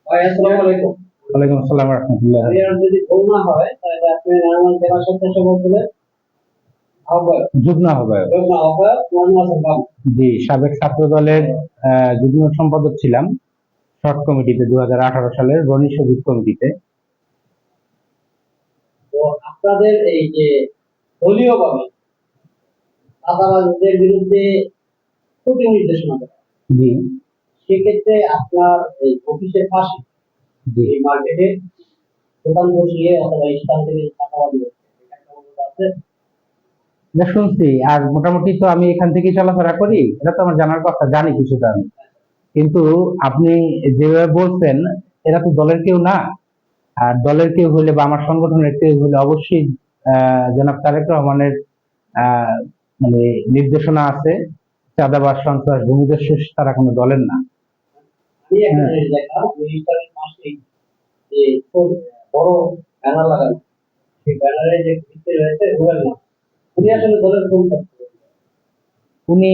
ভাই আসসালামু আলাইকুম। ওয়ালাইকুম আসসালাম রহমতুল্লাহ। আর যদি ভুল না হয় তাহলে আপনি আমার জেলা স্বেচ্ছাসেবক দলের আহ্বায়ক, যুগ্ম আহ্বায়ক। যুগ্ম আহ্বায়ক মজনু হাসান বাবু। জি, সাবেক ছাত্র দলের যুগ্ম সম্পাদক ছিলাম শর্ট কমিটিতে 2018 সালের রনি সবুজ কমিটিতে। তো আপনাদের এই যে দলীয় ভাবে চাঁদাবাজদের বিরুদ্ধে কঠোর নির্দেশনা দেয়, জি সেক্ষেত্রে আপনার এই অফিসের পাশে জি এই মার্কেটে দোকান বসিয়ে অথবা স্থান থেকে চাঁদাবাজি হচ্ছে, এটা একটা অভিযোগ আছে। এটা শুনছি, আর মোটামুটি তো আমি এখান থেকেই চলাফেরা করি, এটা তো আমার জানার কথা, জানি কিছুটা আমি। কিন্তু আপনি যেভাবে বলছেন, এরা তো দলের কেউ না। আর দলের কেউ হলে বা আমার সংগঠনের কেউ হলে অবশ্যই জনাব তারেক রহমানের আহ মানে নির্দেশনা আছে। চাঁদাবাজ, সন্ত্রাস, ভূমিদস্যু তারা কোনো দলের না। আমি একটা হ্যাঁ, জিনিস দেখলাম ওই স্থানের পাশেই যে খুব বড় ব্যানার লাগানো, সেই ব্যানারে যে লিখে রয়েছে রুবেল মাহমুদ, উনি আসলে দলের কোন পক্ষে? উনি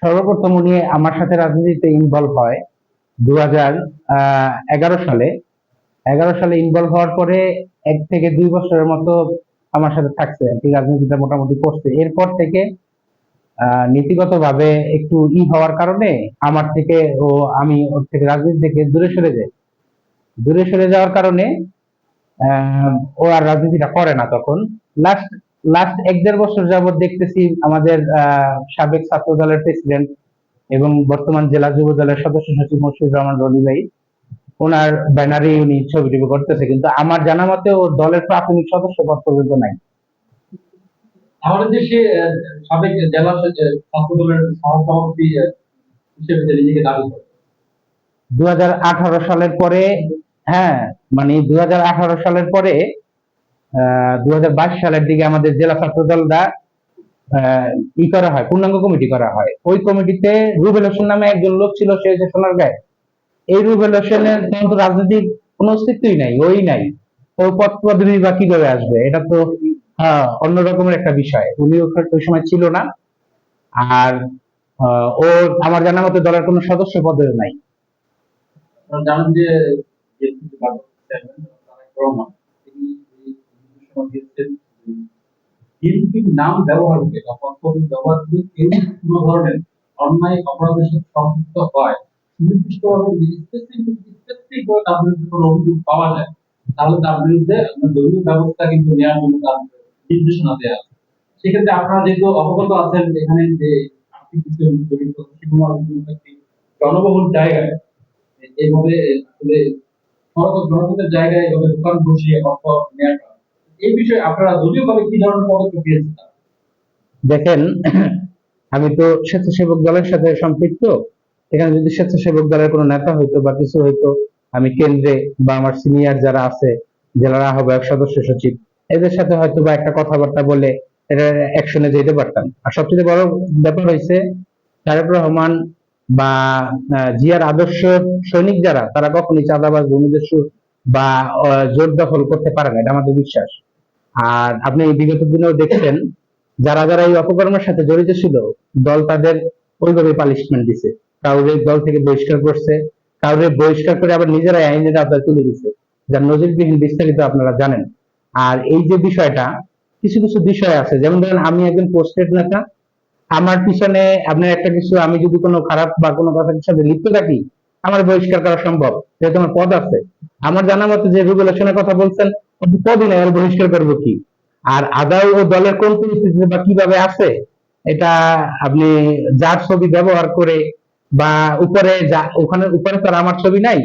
সর্বপ্রথম আমার সাথে রাজনীতিতে ইনভলভ হয় 2011 সালে। 11 সালে ইনভলভ হওয়ার পরে 1 থেকে 2 বছরের মতো আমার সাথে থাকছে আর কি, রাজনীতিটা মোটামুটি করছে। এরপর থেকে নীতিগত ভাবে একটু হওয়ার কারণে আমার থেকে আমি ওর থেকে রাজনীতি থেকে দূরে সরে যাই। দূরে সরে যাওয়ার কারণে ও আর রাজনীতিটা করে না তখন। লাস্ট লাস্ট 1-1.5 বছর যাবত দেখতেছি আমাদের সাবেক ছাত্র দলের প্রেসিডেন্ট এবং বর্তমান জেলা যুব দলের সদস্য সচিব মশিউর রহমান রনি ভাই, ওনার ব্যানারে উনি ছবি টবি করতেছে, কিন্তু আমার জানা মতে ও দলের প্রাথমিক সদস্য পদ পর্যন্ত নাই। আমাদের দেশে সাবেক জেলা ছাত্র দলের সহসভাপতি হিসেবে যে নিজেকে দাবি করে, 2018 সালের পরে, হ্যাঁ, মানে 2018 সালের পরে 2022 সালের দিকে আমাদের জেলা ছাত্র দলটা করা হয়, পূর্ণাঙ্গ কমিটি করা হয়। ওই কমিটিতে রুবেল হোসেন নামে একজন লোক ছিল, সে হচ্ছে সোনারগাঁয়ে। এই রুবেল হোসেনের তখন তো রাজনীতির কোনো অস্তিত্বই নাই, ওই নাই। তো পদ পদবি বা কিভাবে আসবে, এটা তো অন্য রকমের একটা বিষয়। উনি ওই সময় ছিল না। আর ও আমার জানা মতে দলের কোনো সদস্য পদে নাই। আপনারা জানেন যে চেয়ারম্যান তারেক রহমান, তিনি এই নির্দেশনা দিয়েছেন যে বিএনপির নাম ব্যবহার করে বা পদ ব্যবহার করে কেউ কোনো ধরনের অন্যায় অপরাধের সাথে সম্পৃক্ত হয়, সুনির্দিষ্টভাবে স্পেসিফিক ভাবে তার বিরুদ্ধে কোনো অভিযোগ পাওয়া যায়, তাহলে তার বিরুদ্ধে আপনার দলীয় ব্যবস্থা কিন্তু নেওয়ার জন্য তার নির্দেশনা দেওয়া আছে। সেক্ষেত্রে আপনারা যেহেতু অবগত আছেন এখানে যে আর্থিক বিষয়ে জড়িত সীমানা একটি জনবহুল জায়গায় এইভাবে আসলে জনপদের জায়গায় এভাবে দোকান বসিয়ে অর্থ নেওয়াটা, এই বিষয়ে আপনারা দলীয়ভাবে কি ধরনের পদক্ষেপ নিয়েছেন? দেখেন, আমি তো স্বেচ্ছাসেবক দলের সাথে সম্পৃক্ত। এখানে যদি স্বেচ্ছাসেবক দলের কোনো নেতা হইতো বা কিছু হইতো, আমি কেন্দ্রে বা আমার সিনিয়র যারা আছে, জেলার আহ্বায়ক, সদস্য সচিব, এদের সাথে হয়তো বা একটা কথাবার্তা বলে এটা অ্যাকশনে যেতে পারতাম। আর সবচেয়ে বড় ব্যাপার হয়েছে, তারেক রহমান বা জিয়ার আদর্শ সৈনিক যারা, তারা কখনোই চাঁদাবাজ, ভূমিদস্যু বা জোর দখল করতে পারে না, এটা আমাদের বিশ্বাস। আর আপনি বিগত দিনেও দেখছেন, যারা যারা এই অপকর্মের সাথে জড়িত ছিল, দল তাদের ওইভাবে পানিশমেন্ট দিছে। কাউরে দল থেকে বহিষ্কার করছে, কাউরে বহিষ্কার করে আবার নিজেরাই আইনের আওতায় তুলে দিছে, যার নজিরবিহীন বিস্তারিত আপনারা জানেন। আর এই যে বিষয়টা, কিছু কিছু বিষয় আছে, যেমন ধরেন আমি একজন পোস্টেড নেতা, আমার পিছনে আপনার একটা কিছু, আমি যদি কোনো খারাপ বা কোনো কথার সাথে লিপ্ত থাকি, আমার বহিষ্কার করা সম্ভব, যেহেতু আমার পদ আছে। আমার জানা মতো যে রেগুলেশনের কথা বলছেন, পদই নাই, আর বহিষ্কার করবো কি? আর আদায় ও দলের কোন পরিস্থিতিতে বা কিভাবে আছে, এটা আপনি যার ছবি ব্যবহার করে বা উপরে ওখানে উপরে তো আর আমার ছবি নাই,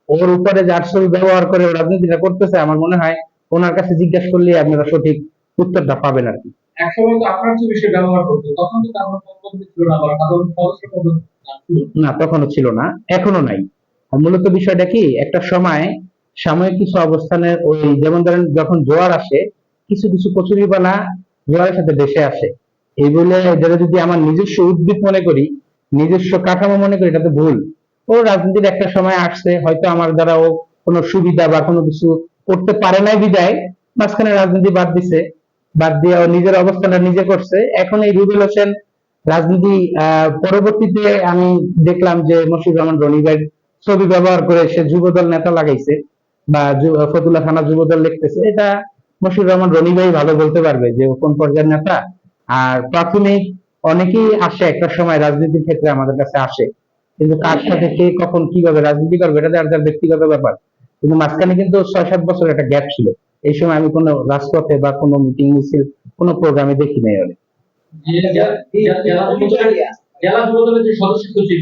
ওর উপরে যার ছবি ব্যবহার করে ও রাজনীতিটা করতেছে, আমার মনে হয় ওনার কাছে জিজ্ঞাসা করলে আপনারা সঠিক উত্তরটা পাবেন আর কি। একসময় তো আপনার যে বিষয় ব্যবহার করতো, তখন তো তার পদ্ধতি ছিল না বা সাধারণ সদস্য পদ্ধতি ছিল না, তখনও ছিল না, এখনো নাই। আর মূলত বিষয়টা কি, একটা সময় সাময়িক কিছু অবস্থানের ওই, যেমন ধরেন যখন জোয়ার আসে, কিছু কিছু কচুরিপানা জোয়ারের সাথে ভেসে আসে। এই বলে এদের যদি আমার নিজস্ব উদ্ভিদ মনে করি, নিজস্ব কাঠামো মনে করি, এটা তো ভুল। ও রাজনীতির একটা সময় আসছে, হয়তো আমার দ্বারা ও কোনো সুবিধা বা কোনো কিছু করতে পারে নাই বিদায় মাঝখানে রাজনীতি বাদ দিছে। বাদ দিয়ে ও নিজের অবস্থানটা নিজে করছে। এখন এই রুবেল হোসেন রাজনীতি, পরবর্তীতে আমি দেখলাম যে মশিউর রহমান রনি ভাই ছবি ব্যবহার করে সে যুবদল নেতা লাগাইছে বা ফতুল্লা থানা যুবদল লিখতেছে, এটা মশিউর রহমান রনি ভাই ভালো বলতে পারবে যে ও কোন পর্যায়ের নেতা। আর প্রাথমিক অনেকেই আসে একটা সময় রাজনীতির ক্ষেত্রে আমাদের কাছে আসে, কিন্তু কার সাথে কে কখন কিভাবে রাজনীতি করবে এটা যার যার ব্যক্তিগত ব্যাপার। কিন্তু মাঝখানে কিন্তু 6-7 বছর একটা গ্যাপ ছিল, এই সময় আমি কোনো রাজপথে বা কোনো মিটিং মিছিল কোনো প্রোগ্রামে দেখি নাই অনেক। জেলা যুবদলের যে সদস্য সচিব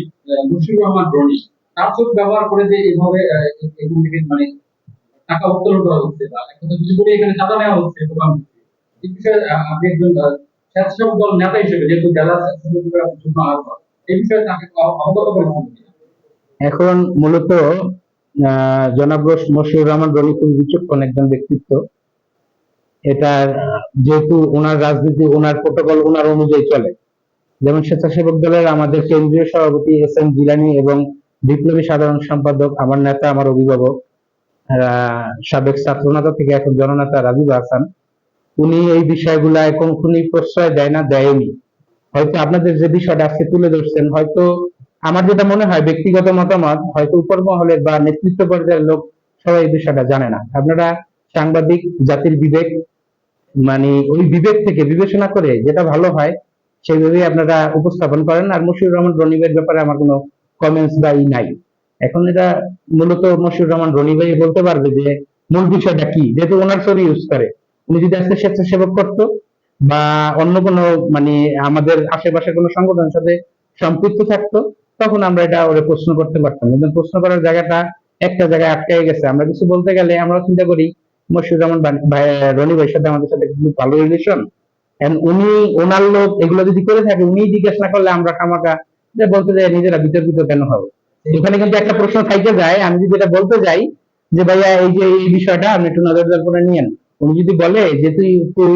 মুশিউর রহমান রনি, তার চোখ ব্যবহার করে যে এভাবে এখান থেকে মানে টাকা উত্তোলন করা হচ্ছে বা একটা কিছু করে এখানে চাঁদা নেওয়া হচ্ছে প্রোগ্রাম, এই বিষয়ে আপনি একজন স্বেচ্ছাসেবক দল নেতা হিসেবে যেহেতু জেলা স্বেচ্ছাসেবক যুগ্ম আহ্বায়ক, এই বিষয়ে তাকে অবগত করেছেন কিনা? এখন মূলত জনাব মশিউর রহমান রনি খুব বিচক্ষণ একজন ব্যক্তিত্ব। এটা যেহেতু ওনার রাজনীতি, ওনার প্রোটোকল ওনার অনুযায়ী চলে। যেমন স্বেচ্ছাসেবক দলের আমাদের কেন্দ্রীয় সভাপতি এস.এম. জিলানী এবং বিপ্লবী সাধারণ সম্পাদক, আমার নেতা, আমার অভিভাবক, সাবেক ছাত্রনেতা থেকে এখন জননেতা রাজীব হাসান, উনি এই বিষয়গুলায় কখনোই প্রশ্রয় দেয় না, দেয়নি। হয়তো আপনাদের যে বিষয়টা আজকে তুলে ধরছেন, হয়তো আমার যেটা মনে হয় ব্যক্তিগত মতামত, হয়তো উপর মহলের বা নেতৃত্ব পর্যায়ের লোক সবাই এই বিষয়টা জানে না। আপনারা সাংবাদিক, জাতির বিবেক, মানে ওই বিবেক থেকে বিবেচনা করে যেটা ভালো হয় সেইভাবেই আপনারা উপস্থাপন করেন। আর মশিউর রহমান রনিবের ব্যাপারে আমার কোনো কমেন্টস বা নাই। এখন এটা মূলত মশিউর রহমান রনি ভাই বলতে পারবে যে মূল বিষয়টা কি, যেহেতু ওনার ছবি ইউজ করে। উনি যদি আজকে স্বেচ্ছাসেবক করতো বা অন্য কোনো মানে আমাদের আশেপাশে কোনো সংগঠনের সাথে সম্পৃক্ত থাকতো, তখন আমরা এটা ওরে প্রশ্ন করতে পারতাম, কিন্তু প্রশ্ন করার জায়গাটা একটা জায়গায় আটকে গেছে। আমরা কিছু বলতে গেলে আমরা চিন্তা করি মশিউর রহমান রনি ভাইয়ের সাথে আমাদের সাথে খুব ভালো রিলেশন, উনি ওনার লোক, এগুলো যদি করে থাকে উনি জিজ্ঞেস না করলে আমরা খামাকা যে বলতে যাই নিজেরা বিতর্কিত কেন হবে। এখানে কিন্তু একটা প্রশ্ন থাইকে যায়, আমি যদি এটা বলতে যাই যে ভাইয়া এই যে এই বিষয়টা আপনি একটু নজর করে নিয়েন, উনি যদি বলে যে তুই তুই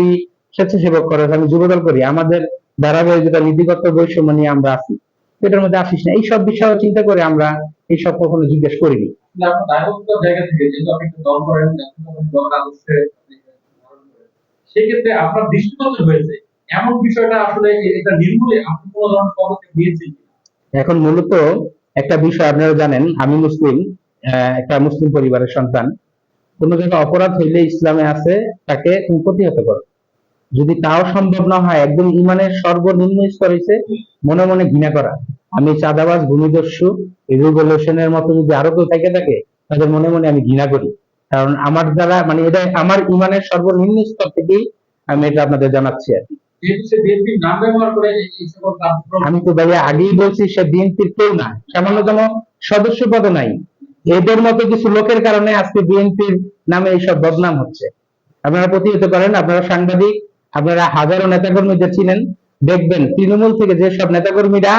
স্বেচ্ছাসেবক করস, আমি যুবদল করি, আমাদের ধারাবাহিক যেটা নীতিগত বৈষম্য নিয়ে আমরা আছি, এটার মধ্যে আসিস না, এইসব বিষয় চিন্তা করে আমরা এইসব কখনো জিজ্ঞেস করিনি। আসলে আপনার দায়বদ্ধতার জায়গা থেকে যেহেতু আপনি একটা দল করেন, দলের আদর্শে আপনি ধারণ করেন, সেক্ষেত্রে আপনার দৃষ্টিগোচর হয়েছে এমন বিষয়টা আসলে এটা নির্মূলে আপনি কোনো ধরনের পদক্ষেপ নিয়েছেন কিনা? এখন মূলত একটা বিষয় আপনারা জানেন, আমি মুসলিম, একটা মুসলিম পরিবারের সন্তান। কোনো জায়গায় অপরাধ হইলে ইসলামে আছে তাকে তুমি প্রতিহত করো। যদি তাও সম্ভব না হয়, একদম ইমানের সর্বনিম্ন স্তর হইছে মনে মনে ঘৃণা করা। আমি চাঁদাবাজ, ভূমিদস্যু, রেগুলেশনের মতো যদি আরো কেউ থেকে থাকে, তাদের মনে মনে আমি ঘৃণা করি। কারণ আমার দ্বারা মানে এটা আমার ইমানের সর্বনিম্ন স্তর থেকেই আমি এটা আপনাদের জানাচ্ছি আর কি। যেহেতু সে বিএনপির নাম ব্যবহার করে এই সকল কার্যক্রম, আমি তো ভাইয়া আগেই বলছি সে বিএনপির কেউ না, সামান্যতম সদস্য পদ নাই। এদের মতো কিছু লোকের কারণে আজকে বিএনপির নামে এইসব বদনাম হচ্ছে। আপনারা প্রতিহত করেন, আপনারা সাংবাদিক, আপনারা হাজারো নেতাকর্মীদের চিনেন, দেখবেন তৃণমূল থেকে যেসব নেতাকর্মীরা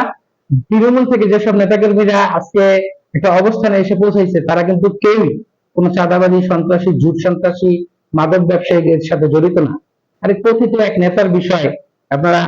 আজকে একটা অবস্থানে এসে পৌঁছাইছে, তারা কিন্তু কেউই কোনো চাঁদাবাজি, সন্ত্রাসী, জুট সন্ত্রাসী, মাদক ব্যবসায়ীদের সাথে জড়িত না। আরে কথিত এক নেতার বিষয় আপনারা